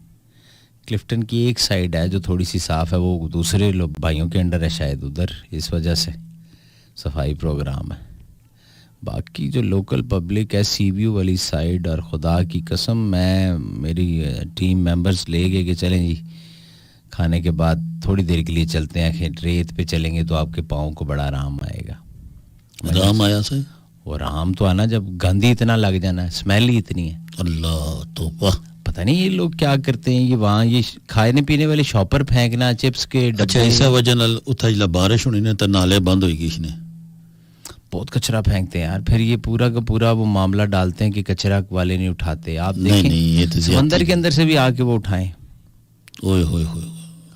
क्लिफ्टन की एक साइड है जो थोड़ी सी साफ है वो दूसरे लोग भाइयों के अंडर है शायद उधर इस वजह से सफाई प्रोग्राम है बाकी जो लोकल पब्लिक है सीव्यू वाली साइड और खुदा की कसम मैं मेरी टीम मेंबर्स ले गए कि चलें जी खाने के बाद थोड़ी देर के लिए चलते हैं रेत पे चलेंगे तो आपके पाँव को बड़ा आराम आएगा आराम आया से और आराम तो आना जब गंदी इतना लग जाना है स्मेल ही इतनी है अल्लाह तो वाह पता नहीं ये लोग क्या करते हैं ये वहाँ ये खाने पीने वाले शॉपर फेंकना चिप्स के अच्छा ऐसा वजह नाल उथा जिला बारिश होनी ने तो नाले बंद हो गई इसने बहुत कचरा फेंकते हैं यार फिर ये पूरा का पूरा वो मामला डालते हैं कि कचरा वाले नहीं उठाते आप देखें ये तो समंदर के अंदर से भी आके वो उठाएं ओए होए होए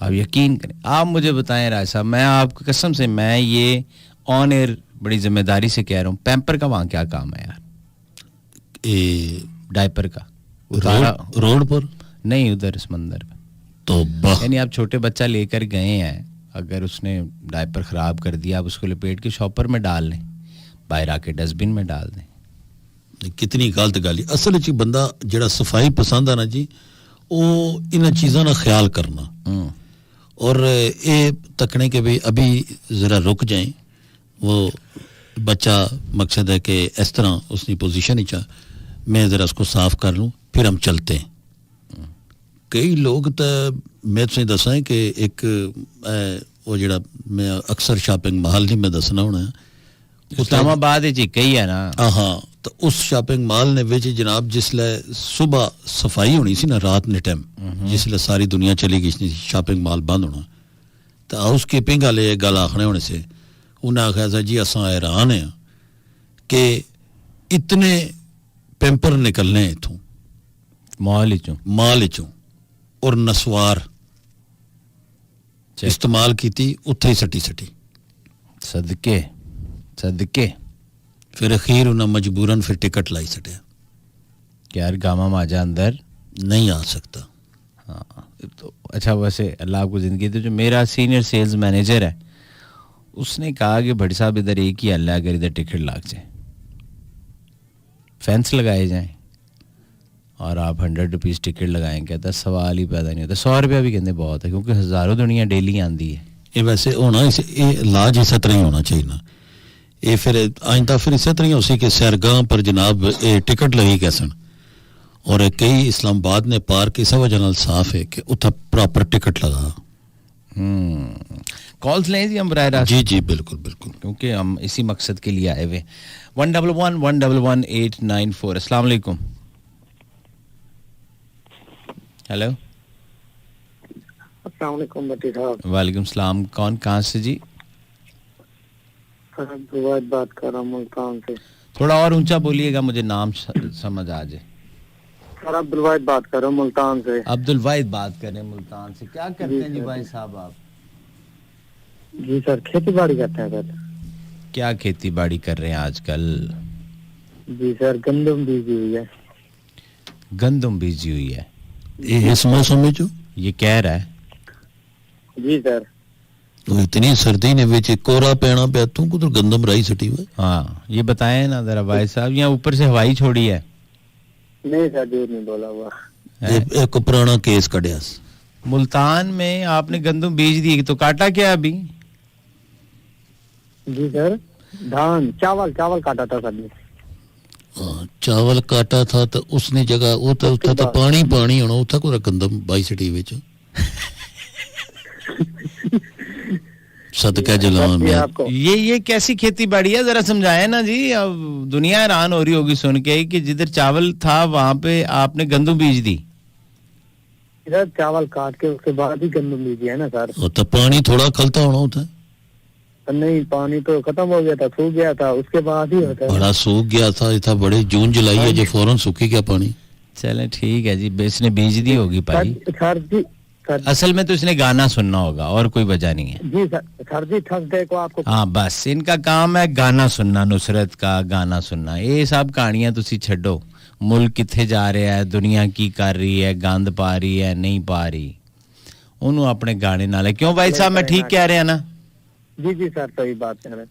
आप यकीन करें आप मुझे बताएं राय साहब मैं आपको कसम से मैं ये ऑन एयर बड़ी जिम्मेदारी से कह रहा हूँ पैम्पर का वहाँ क्या काम है यार डायपर का रोड पर नहीं उधर समंदर में तो यानी आप छोटे बच्चा लेकर गए हैं अगर उसने डायपर खराब कर दिया आप उसको लपेट के शॉपर में डाल लें बाहर आके डस्टबिन में डाल दें कितनी गलत गल असल च बंदा जेड़ा सफाई पसंद है ना जी वो इन चीज़ों का ख्याल करना और ये तकने के भी अभी ज़रा रुक जाएं वो बच्चा मकसद है कि इस तरह उसकी पोजीशन ही मैं ज़रा उसको साफ कर लूँ फिर हम चलते हैं कई लोग तो मैं तुझे दसा कि एक वो जड़ा मैं अक्सर शॉपिंग मॉल नहीं मैं दसना होना इस्लामाबाद कई है ना हाँ तो उस शॉपिंग मॉल ने विच जनाब जिसले सुबह सफाई होनी सी ना रात ने टाइम जिसले सारी दुनिया चली गई शॉपिंग मॉल बंद होना तो हाउस कीपिंग वाले गल आखने होने से उन्हें आख्या था जी असा हैरान हैं कि इतने पेंपर निकलने इथों माल चों और नसवार इस्तेमाल की उत्थे ही सटी सदके फिर अखीर उन्हें मजबूरन फिर टिकट लाई सटिया यार गामा माजा अंदर नहीं आ सकता हाँ तो अच्छा वैसे अल्लाह को ज़िंदगी दे जो मेरा सीनियर सेल्स मैनेजर है उसने कहा कि भट्टी साहब इधर एक ही हल है अगर इधर टिकट लग जाए फेंस लगाए जाएं और आप 100 रुपीज़ टिकट लगाएं कहता सवाल ही पैदा नहीं होता 100 रुपया भी कहते बहुत है क्योंकि हज़ारों दुनिया डेली आती है ਇਹ ਵੈਸੇ ਹੋਣਾ ਇਹ ਇਲਾਜ ਇਸੇ ਤਰ੍ਹਾਂ ਹੀ ਹੋਣਾ चाहिए ना ये फिर आइंदा फिर इसी तरह ही हो सी कि सैरगाह पर जनाब ये टिकट लगी कैसन और कई इस्लामाबाद ने पार्क इस वजह नाल साफ है कि उतना प्रॉपर टिकट लगा कॉल्स लें जी हम बराह रास्त जी जी बिल्कुल बिल्कुल क्योंकि हम इसी मकसद के लिए आए हुए 111111894 अस्सलाम वालेकुम हेलो अस्सलाम वालेकुम भट्टी साहब वालेकुम सलाम कौन कहाँ से जी सर अब्दुलवाहिद बात कर रहा हूँ मुल्तान से थोड़ा और ऊंचा बोलिएगा मुझे नाम समझ आ जाए सर अब्दुलवाहिद बात कर रहा हूँ मुल्तान से अब्दुल वाहिद बात कर रहे हैं मुल्तान से क्या करते हैं जी भाई साहब आप जी सर खेती बाड़ी करते हैं सर क्या खेती बाड़ी कर रहे हैं आजकल जी सर गंदम बीजी हुई है गंदम बीजी हुई है ये इस मौसम में जो ये कह रहा है जी सर तो इतनी सर्दी ने विच कोरा पैना पे तू को तो गंदम राई सटी हुई हाँ ये बताएं ना जरा भाई साहब यहाँ ऊपर से हवाई छोड़ी है नहीं सर झूठ नहीं बोला हुआ एक पुराना केस कढ़िया मुल्तान में आपने गंदम बीज दी तो काटा क्या अभी जी सर धान चावल चावल काटा था सर ने चावल काटा था तो उसने जगह वो तो उठा तो पानी पानी होना उठा को गंदम बाई सटी विच सदका जलाम में आपको ये कैसी खेती बाड़ी है जरा समझाए ना जी अब दुनिया हैरान हो रही होगी सुन के कि जिधर चावल था वहां पे आपने गंदम बीज दी इधर चावल काट के उसके बाद ही गंदम बीजी है ना सर तो पानी थोड़ा खलता होना होता है नहीं पानी तो खत्म हो गया था सूख गया था उसके बाद ही होता है बड़ा सूख गया था बड़े जून जुलाई है जो फौरन सूखी गया पानी चले ठीक है जी इसने बीज दी होगी भाई सर जी असल में तो इसने गाना सुनना होगा और कोई वजह नहीं है जी सर जी थर्सडे को आपको हाँ बस इनका काम है गाना सुनना नुसरत का गाना सुनना ये सब कहानियां तुसी छड्डो मुल्क किथे जा रहा है दुनिया की कर रही है गंद पा रही है नहीं पा रही उन्होंने अपने गाने नाल क्यों भाई साहब मैं ठीक कह रहा ना जी जी सर सही बात कह रहे हैं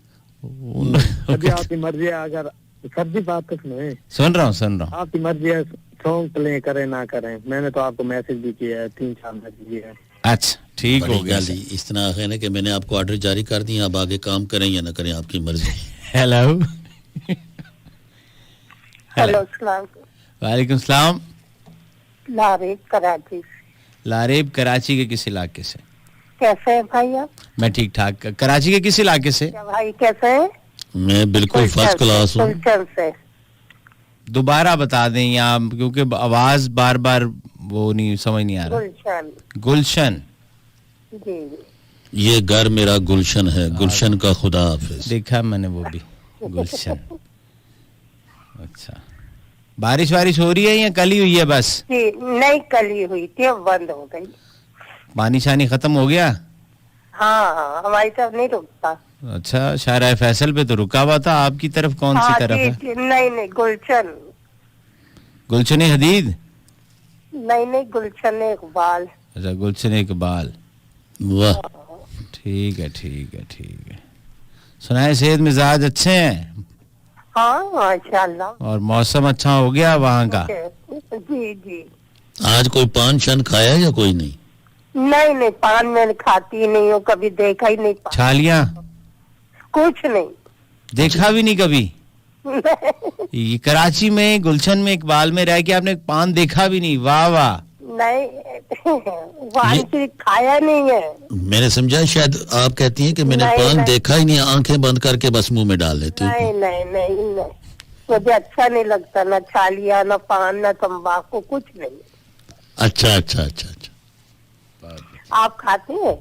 अभी आपकी मर्जी है अगर सर जी बात तो सुनो सुन रहा हूँ आपकी मर्जी है सॉन्ग प्ले करें ना करें मैंने तो आपको मैसेज भी किया है 3-4 मैसेज किए हैं अच्छा ठीक हो गया इस तरह है ना कि मैंने आपको ऑर्डर जारी कर दिया अब आगे काम करें या ना करें आपकी मर्जी हेलो हेलो अस्सलाम वालेकुम सलाम लारेब कराची के किस इलाके से कैसे हैं भाई आप मैं ठीक ठाक कराची के किस इलाके से क्या भाई कैसे हैं मैं बिल्कुल फर्स्ट क्लास हूँ से दोबारा बता दें या क्योंकि आवाज बार बार वो नहीं समझ नहीं आ रहा गुलशन जी ये घर मेरा गुलशन है गुलशन का खुदा हाफिज देखा मैंने वो भी गुलशन अच्छा बारिश वारिश हो रही है या कल ही हुई है बस जी नहीं कल ही हुई थी अब बंद हो गई पानी शानी खत्म हो गया हाँ हमारी तरफ नहीं रुकता अच्छा शायरा फैसल पे तो रुका हुआ था आपकी तरफ कौन सी तरफ है नहीं गुलशन हदीद नहीं गुलशन इकबाल अच्छा गुलशन इकबाल वाह ठीक है सुनाए सेहत मिजाज अच्छे हैं हाँ माशाल्लाह और मौसम अच्छा हो गया वहाँ का जी आज कोई पान शान खाया या कोई नहीं नहीं पान मैं खाती नहीं हूँ कभी देखा ही नहीं छालियाँ कुछ नहीं देखा भी नहीं कभी ये कराची में गुलशन में इकबाल में रह के आपने पान देखा भी नहीं वाह वाह नहीं पान खाया नहीं है मैंने समझा शायद आप कहती हैं कि मैंने पान देखा ही नहीं आंखें बंद करके बस मुंह में डाल लेती हूँ नहीं मुझे अच्छा नहीं लगता ना छालिया ना पान ना तंबाकू कुछ नहीं अच्छा आप खाते हैं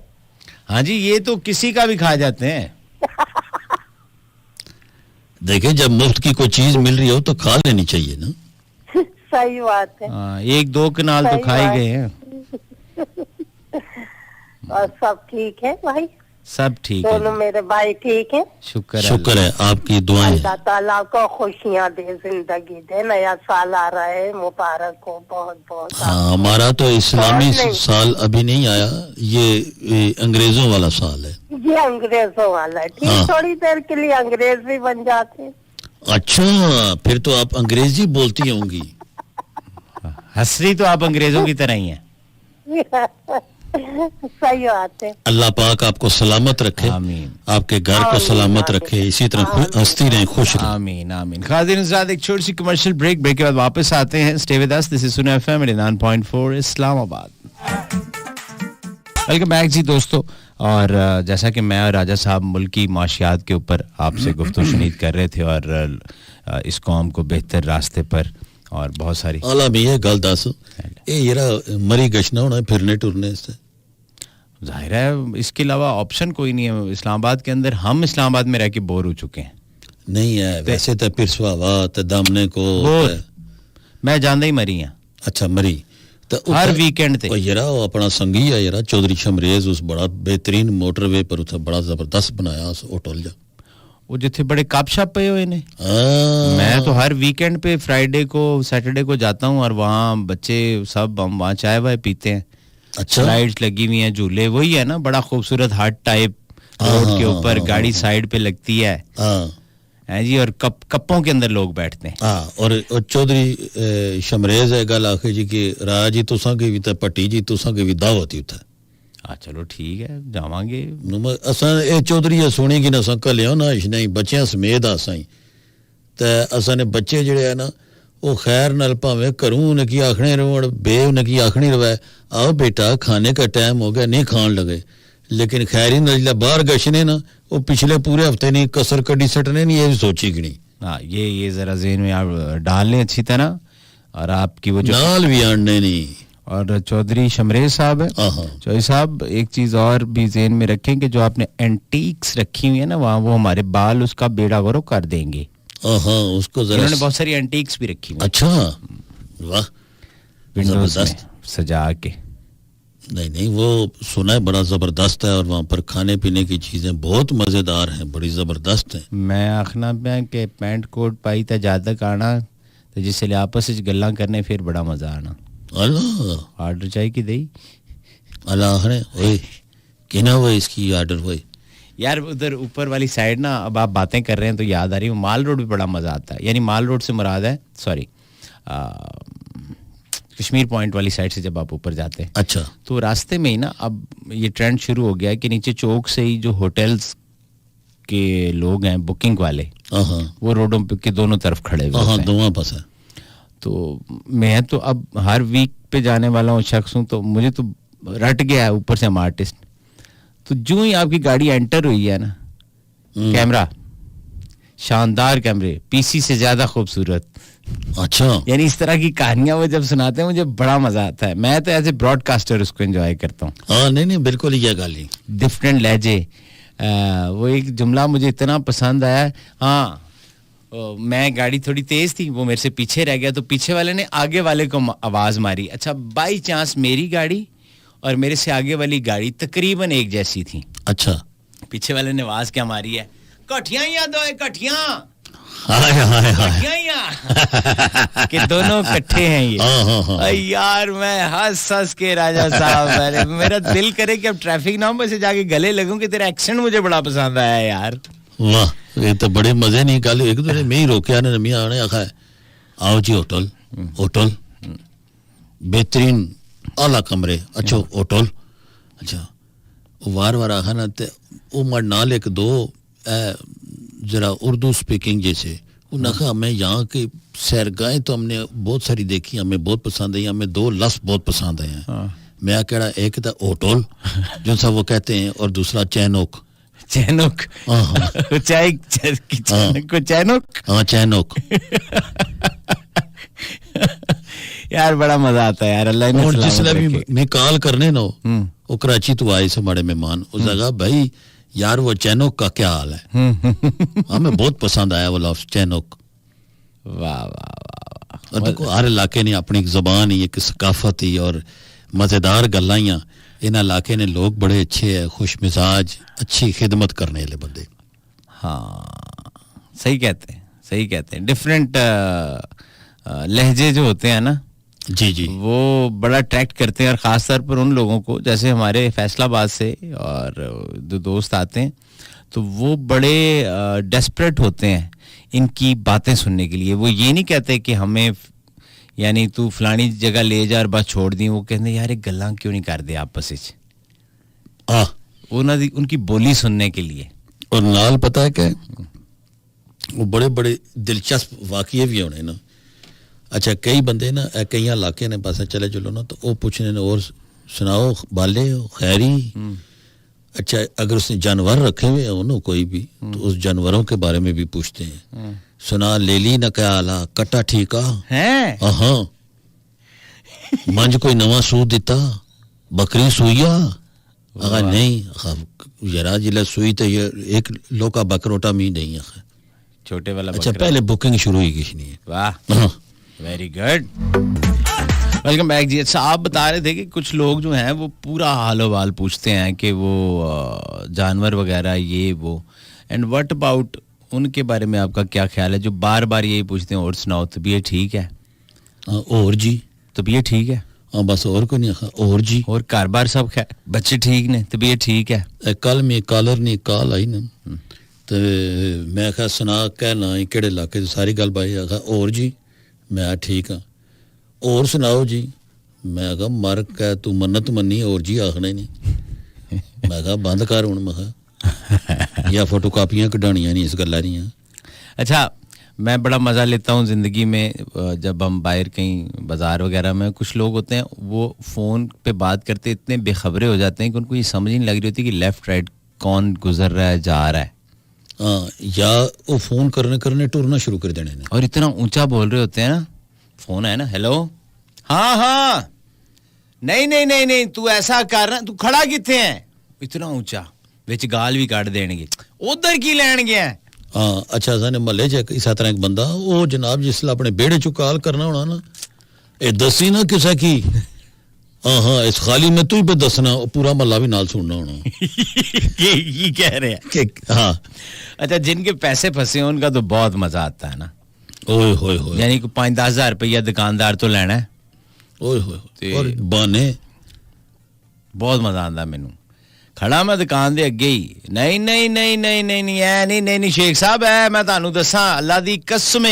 हाँ जी ये तो किसी का भी खा जाते हैं देखिए जब मुफ्त की कोई चीज मिल रही हो तो खा लेनी चाहिए ना सही बात है एक दो कनाल तो खाए गए हैं और सब ठीक है भाई सब ठीक है दोनों मेरे भाई ठीक है शुक्र है आपकी दुआएं अल्लाह ताला को खुशियाँ दे जिंदगी दे नया साल आ रहा है मुबारक हो बहुत हाँ हमारा तो इस्लामी साल अभी नहीं आया ये अंग्रेजों वाला साल है ये अंग्रेजों वाला है ठीक थोड़ी देर के लिए अंग्रेज भी बन जाते अच्छा फिर तो आप अंग्रेजी बोलती होंगी हसरी तो आप अंग्रेजों की तरह ही हैं सही बात है। अल्लाह पाक आपको सलामत रखे, आमीन। आपके घर को सलामत रखे, इसी तरह हंसती रहें, खुश रहें। आमीन आमीन। खादिर नुसरात, एक छोटी सी कमर्शियल ब्रेक के बाद वापस आते हैं। Stay with us, this is सुना एफएम 89.4 इस्लामाबाद। वेलकम बैक जी दोस्तों। और जैसा कि मैं और राजा साहब मुल्की माशियात के ऊपर आपसे गुफ्तगू शुनीद कर रहे थे और इस कौम को बेहतर रास्ते पर और बहुत सारी आला भी ये गल दस ये जरा मरी गशना होना फिरने टुरने से जाहिर है, इसके अलावा ऑप्शन कोई नहीं है इस्लामाबाद के अंदर। हम इस्लामाबाद में रह के बोर हो चुके हैं। नहीं है वैसे तो पिरसवा ते दामने को मैं जानदा ही मरी हां। अच्छा मरी तो हर वीकेंड ते जरा अपना संगी है जरा चौधरी शमरेज उस बड़ा बेहतरीन मोटरवे पर उसे बड़ा जबरदस्त बनाया उस होटल जा वो जिथे बड़े कप शप पे हुए ने। मैं तो हर वीकेंड पे फ्राइडे को सैटरडे को जाता हूँ और वहाँ बच्चे सब हम वहाँ चाय वाय पीते हैं। अच्छा लाइट्स लगी हुई हैं, झूले वही है ना, बड़ा खूबसूरत हट टाइप रोड के ऊपर, गाड़ी साइड पे लगती है हैं जी, और कप्पों के अंदर लोग बैठते हैं। और चौधरी शमरेज है गल आखे जी की राज जी तुसा की भी पट्टी जी तुसा की भी दावत ही उठा। चलो ठीक है जावांगे। असा ए चौधरी सुनी कि असा कलियो ना नहीं बच्चियां समेत असाई ते असा ने बच्चे जड़े है ना वो खैर नाल भावे घरों ने की आखने रहो बे ने की आखनी रवे आओ बेटा खाने का टाइम हो गया नहीं खान लगे, लेकिन खैर ही नजला बाहर गशने ना वो पिछले पूरे हफ्ते नहीं कसर कड़ी सटने नहीं ये सोची कि नहीं। हाँ ये जरा ज़हन में आप डाल लें अच्छी तरह। और आपकी वो जो नाल भी आने नहीं। और चौधरी शमरेज साहब है, चौधरी साहब एक चीज और भी ज़हन में रखें कि जो आपने एंटीक्स रखी हुई है ना वहाँ, वो हमारे बाल उसका बेड़ा गौरव कर देंगे। उसको उन्होंने बहुत सारी एंटीक्स भी रखी हुई। अच्छा वाह, विंडोज में सजा के। नहीं वो सुना है बड़ा जबरदस्त है और वहाँ पर खाने पीने की चीजें बहुत मजेदार हैं, बड़ी जबरदस्त हैं। मैं आखना पे के पैंट कोट पाई था ज्यादा आना तो जिससे आपस में गल्लां करने फिर बड़ा मजा आना। अल्लाह ऑर्डर चाहिए कि दई अल्लाह ने ओए किना वो इसकी ऑर्डर हुई यार। उधर ऊपर वाली साइड ना अब आप बातें कर रहे हैं तो याद आ रही है, माल रोड भी बड़ा मजा आता है। यानी माल रोड से मुराद है सॉरी कश्मीर पॉइंट वाली साइड से जब आप ऊपर जाते हैं। अच्छा तो रास्ते में ही ना अब ये ट्रेंड शुरू हो गया है कि नीचे चौक से ही जो होटल्स के लोग हैं बुकिंग वाले वो रोडों के दोनों तरफ खड़े हुए हैं। दोनों पास है। तो मैं तो अब हर वीक पे जाने वाला हूँ शख्स हूँ, तो मुझे तो रट गया है। ऊपर से हम आर्टिस्ट, तो जो ही आपकी गाड़ी एंटर हुई है ना, कैमरा शानदार कैमरे, पीसी से ज्यादा खूबसूरत। अच्छा यानी इस तरह की कहानियां वो जब सुनाते हैं मुझे बड़ा मजा आता है। मैं तो एज ए ब्रॉडकास्टर उसको एंजॉय करता हूँ। हाँ नहीं बिल्कुल ये गाली डिफरेंट लहजे। वो एक जुमला मुझे इतना पसंद आया। हाँ मैं गाड़ी थोड़ी तेज थी, वो मेरे से पीछे रह गया तो पीछे वाले ने आगे वाले को आवाज मारी। अच्छा बाई चांस मेरी गाड़ी और मेरे से आगे वाली गाड़ी तकरीबन एक जैसी थी। अच्छा पीछे वाले ने आवाज क्या मारी है, कठिया याद है कठिया कि दोनों इकट्ठे हैं ये। यार मैं हंस के राजा साहब मेरा दिल करे कि अब ट्रैफिक नाम से जाके गले लगूं कि तेरा एक्सेंट मुझे बड़ा पसंद आया यार। वाह ये तो बड़े मजे नहीं कल एक दूसरे में ही रोके ने मियां आने आखा है आओ जी होटल होटल बेहतरीन आला कमरे अच्छो होटल। अच्छा वार आखा ना ते उमर नाल एक दो जरा उर्दू स्पीकिंग जैसे उन्होंने हमें यहाँ की सैरगाहें तो हमने बहुत सारी देखी, हमें बहुत पसंद आई, हमें दो लफ्ज़ बहुत पसंद आए हैं। मैं कह एक था होटल जो सा वो कहते हैं और दूसरा चैनोक चैनोक चाय को चैनोक। हाँ चैनोक यार बड़ा मजा आता है यार। अल्लाह ने जिसने भी मैं कॉल करने ना वो कराची तो आए से हमारे मेहमान उस जगह भाई यार वो चैनोक का क्या हाल है। हमें बहुत पसंद आया वो लफ्ज़ चैनोक। वाह वाह वाह। और देखो हर इलाके ने अपनी एक ज़बान ही एक सकाफत ही और मज़ेदार गल्लां। इन इलाके ने लोग बड़े अच्छे हैं, खुश मिजाज, अच्छी खिदमत करने वाले बंदे। हाँ सही कहते हैं डिफरेंट लहजे जो होते हैं ना जी वो बड़ा अट्रैक्ट करते हैं। और ख़ास तौर पर उन लोगों को जैसे हमारे फैसलाबाद से और जो दोस्त आते हैं तो वो बड़े डेस्परेट होते हैं इनकी बातें सुनने के लिए। वो ये नहीं कहते कि हमें यानी तू फलानी जगह ले जा और बस छोड़ दी वो कहते यार ये गल्लां क्यों नहीं करते आपस ਵਿੱਚ ਉਹਨਾਂ ਦੀ उनकी बोली सुनने के लिए और नाल पता है क्या वो बड़े बड़े दिलचस्प वाकये भी होने ना अच्छा कई बंदे ना कई इलाके ने पास चले चलो ना तो वो पूछने ने और सुनाओ बाले हो खैरी अच्छा अगर उसने जानवर रखे हुए हो ना कोई भी तो उस जानवरों के बारे में भी पूछते हैं सुना लेली न क्या आला कट्टा ठीका हैं हाँ मंज कोई नवा सूद दिता बकरी सुइया अगर नहीं यार जिला सुई तो ये एक लोका बकरोटा मी नहीं है छोटे वाला अच्छा पहले बुकिंग शुरू ही किसी नहीं वाह वेरी गुड वेलकम बैक जी अच्छा आप बता रहे थे कि कुछ लोग जो हैं वो पूरा हाल वाल पूछते हैं कि वो जानवर वगैरह ये वो एंड व्हाट अबाउट उनके बारे में आपका क्या ख्याल है जो बार बार यही पूछते हैं और सुनाओ तबीयत ठीक है और जी तबीयत ठीक है हाँ बस और को नहीं और जी और घर बार सब बच्चे ठीक ने तबीयत ठीक है कल में कॉलर नहीं कॉल आई ना तो मैं कहा सुना कहना केड़े इलाके सारी गल बाई आखा और जी मैं ठीक हाँ और सुनाओ जी मैं कहा मर कह तू मन्नत मन्नी और जी आखना ही नहीं मैं कहा बंद कर हूं मैं कहा या फोटो कापियां कढ़ानियां नहीं इस गल्ला नहीं अच्छा मैं बड़ा मज़ा लेता हूँ ज़िंदगी में जब हम बाहर कहीं बाज़ार वगैरह में कुछ लोग होते हैं वो फ़ोन पे बात करते इतने बेखबरे हो जाते हैं कि उनको ये समझ ही नहीं लग रही होती कि लेफ़्ट राइट कौन गुजर रहा है जा रहा है हाँ या वो फ़ोन करने टूरना शुरू कर देने और इतना ऊंचा बोल रहे होते हैं ना फ़ोन है ना हेलो हाँ हाँ नहीं तू ऐसा कर रहा तू खड़ा किथे है इतना ऊंचा विच गाल भी काट देंगे उधर की लैन गया हाँ अच्छा साने महल्ले च इस तरह एक बंदा वो जनाब जिसले अपने बेड़े चो कॉल करना होना ना ये दसी ना किसा की हाँ इस खाली में तू ही पे दसना पूरा महल्ला भी नाल सुनना होना ये कह रहे हैं हाँ अच्छा जिनके पैसे फंसे हैं उनका तो बहुत मजा आता है ना ओए होए होए यानी कि 5-10 हज़ार रुपया दुकानदार तो लेना है ओए होए और बाने बहुत मजा आता मैनू खड़ा मैं दुकान दे अगे ही नहीं शेख साहब है मैं तानू दसा अल्लाह दी कसम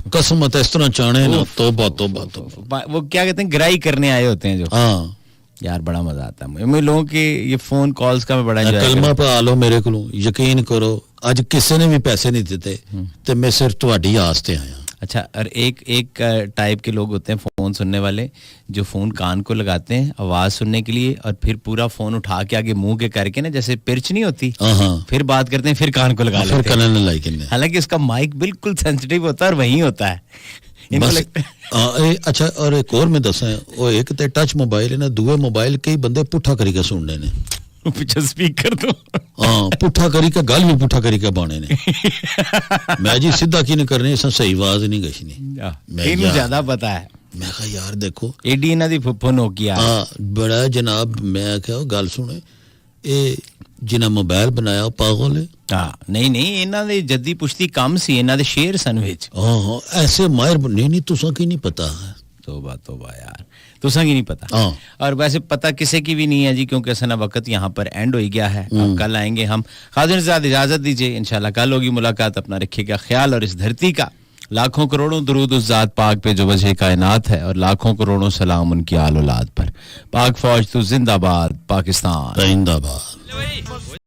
कसम इस तरह चाहने ना तौबा वो क्या कहते हैं ग्राई करने आए होते हैं जो हाँ यार बड़ा मजा आता है मैं लोगों के ये फोन कॉल्स का मैं बड़ा कलमा पा लो मेरे को यकीन करो आज किसी ने भी पैसे नहीं दिते ते मैं सिर्फ तुम्हारी आस ते आया अच्छा और एक टाइप के लोग होते हैं फोन सुनने वाले जो फोन कान को लगाते हैं आवाज सुनने के लिए और फिर पूरा फोन उठा के आगे मुंह के करके ना जैसे पिर्च नहीं होती फिर बात करते हैं फिर कान को लगा लेते हैं हालांकि इसका माइक बिल्कुल सेंसिटिव होता है और वहीं होता है अच्छा और एक और मैं दसा वो एक ते टच मोबाइल है ना दूसरे मोबाइल कई बंदे पुठा करी के सुनने ने पीछे स्पीकर तो हाँ पुठा करी के गल भी पुठा करी के बाने ने मैं जी सीधा की नहीं करने इस सही आवाज नहीं गई मैं ज्यादा पता है मैं कहा यार देखो एडी इना दी फुफ्फो नोकिया हाँ बड़ा जनाब मैं क्या गल सुने ए जिन्हें मोबाइल बनाया पागल है हाँ नहीं इन्हां दे जद्दी पुश्ती कम सी इन्हां दे शेर सन विच हाँ ऐसे मायर नहीं तुसा की नहीं पता है तोबा यार तुसा की नहीं पता और वैसे पता किसी की भी नहीं है जी क्योंकि असना वक्त यहाँ पर एंड हो गया है अब कल आएंगे हम खादिर ज़ाद इजाजत दीजिए इंशाल्लाह कल होगी मुलाकात अपना रखिएगा ख्याल और इस धरती का लाखों करोड़ों दुरूद उस ज़ात पाक पे जो वजह कायनात है और लाखों करोड़ों सलाम उनकी आल औलाद पर पाक फौज तो जिंदाबाद पाकिस्तान जिंदाबाद